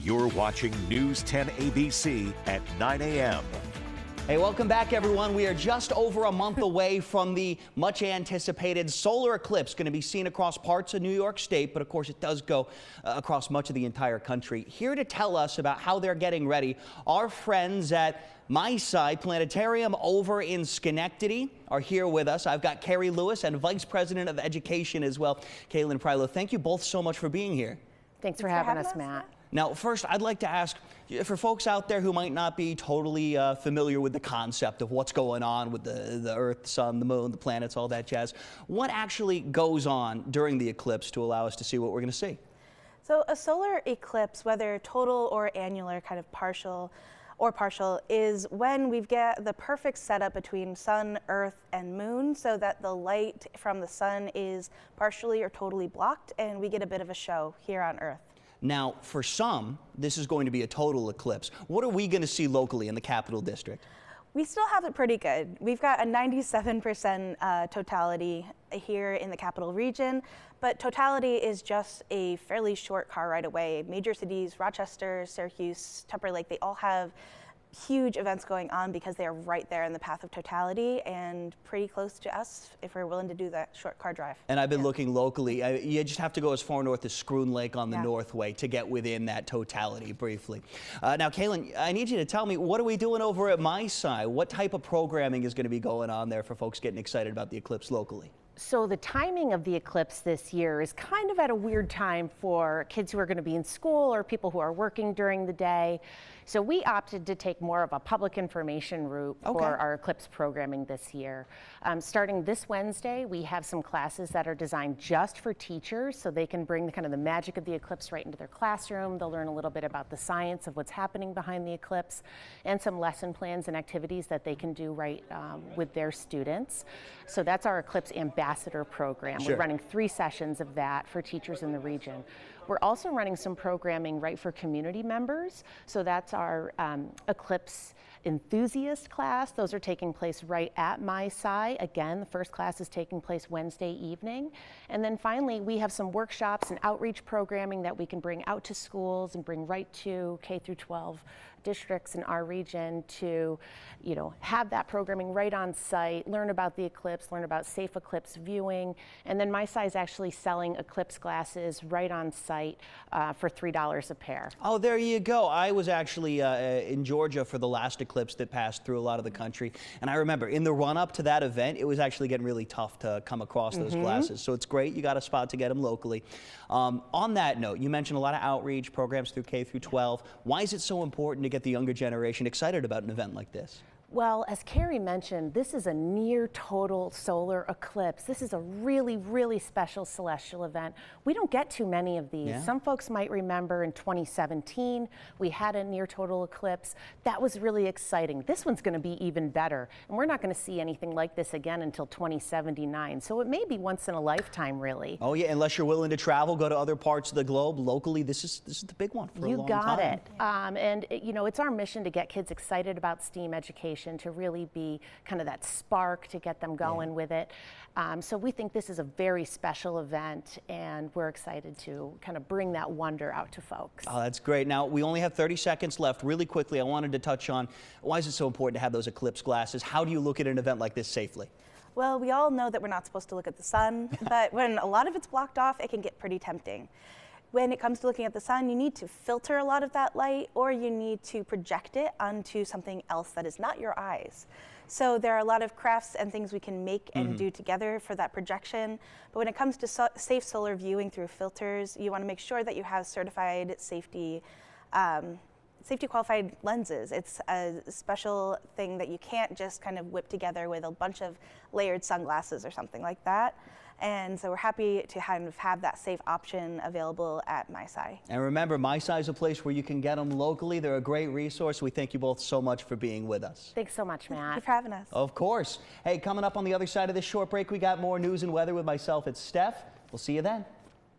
You're watching News 10 ABC at 9 a.m. Hey, welcome back, everyone. We are just over a month away from the much anticipated solar eclipse, going to be seen across parts of New York State, but of course it does go across much of the entire country. Here to tell us about how they're getting ready, our friends at MySci Planetarium over in Schenectady are here with us. I've got Carrie Lewis and Vice President of Education as well, Kaylin Prylo. Thank you both so much for being here. Thanks for having us, Matt. Now, first, I'd like to ask, for folks out there who might not be totally familiar with the concept of what's going on with the Earth, the Sun, the Moon, the planets, all that jazz, what actually goes on during the eclipse to allow us to see what we're going to see? So a solar eclipse, whether total or annular, kind of partial, is when we get the perfect setup between sun, earth, and moon so that the light from the sun is partially or totally blocked and we get a bit of a show here on Earth. Now, for some, this is going to be a total eclipse. What are we going to see locally in the Capital District? We still have it pretty good. We've got a 97% totality here in the capital region, but totality is just a fairly short car ride away. Major cities, Rochester, Syracuse, Tupper Lake, they all have huge events going on because they are right there in the path of totality and pretty close to us if we're willing to do that short car drive. And I've been looking locally. You just have to go as far north as Scroon Lake on the Northway to get within that totality briefly. Now, Kaylin, I need you to tell me, what are we doing over at MySci? What type of programming is going to be going on there for folks getting excited about the eclipse locally? So the timing of the eclipse this year is kind of at a weird time for kids who are going to be in school or people who are working during the day. So we opted to take more of a public information route for our eclipse programming this year. Starting this Wednesday, we have some classes that are designed just for teachers so they can bring the magic of the eclipse right into their classroom. They'll learn a little bit about the science of what's happening behind the eclipse and some lesson plans and activities that they can do right with their students. So that's our Eclipse Ambassador program. We're running 3 sessions of that for teachers in the region. We're also running some programming right for community members. So that's our Eclipse Enthusiast class. Those are taking place right at MySci. Again, the first class is taking place Wednesday evening. And then finally, we have some workshops and outreach programming that we can bring out to schools and bring right to K through 12 districts in our region to, have that programming right on site, learn about the eclipse, learn about safe eclipse viewing. And then MySci is actually selling eclipse glasses right on site for $3 a pair. Oh, there you go. I was actually in Georgia for the last eclipse that passed through a lot of the country. And I remember in the run-up to that event, it was actually getting really tough to come across those glasses. So it's great you got a spot to get them locally. On that note, you mentioned a lot of outreach programs through K through 12. Why is it so important to get the younger generation excited about an event like this? Well, as Carrie mentioned, this is a near total solar eclipse. This is a really, really special celestial event. We don't get too many of these. Some folks might remember in 2017, we had a near total eclipse. That was really exciting. This one's going to be even better. And we're not going to see anything like this again until 2079. So it may be once in a lifetime, really. Oh, yeah, unless you're willing to travel, go to other parts of the globe. Locally, this is the big one for a long time. You got it. And, it's our mission to get kids excited about STEAM education, to really be kind of that spark to get them going with it. So we think this is a very special event, and we're excited to kind of bring that wonder out to folks. Oh, that's great. Now, we only have 30 seconds left. Really quickly, I wanted to touch on why is it so important to have those eclipse glasses? How do you look at an event like this safely? Well, we all know that we're not supposed to look at the sun, but when a lot of it's blocked off, it can get pretty tempting. When it comes to looking at the sun, you need to filter a lot of that light, or you need to project it onto something else that is not your eyes. So there are a lot of crafts and things we can make and do together for that projection. But when it comes to safe solar viewing through filters, you want to make sure that you have certified safety qualified lenses. It's a special thing that you can't just kind of whip together with a bunch of layered sunglasses or something like that. And so we're happy to kind of have that safe option available at MySci. And remember, MySci is a place where you can get them locally. They're a great resource. We thank you both so much for being with us. Thanks so much, Matt. Thank you for having us. Of course. Hey, coming up on the other side of this short break, we got more news and weather with myself. It's Steph. We'll see you then.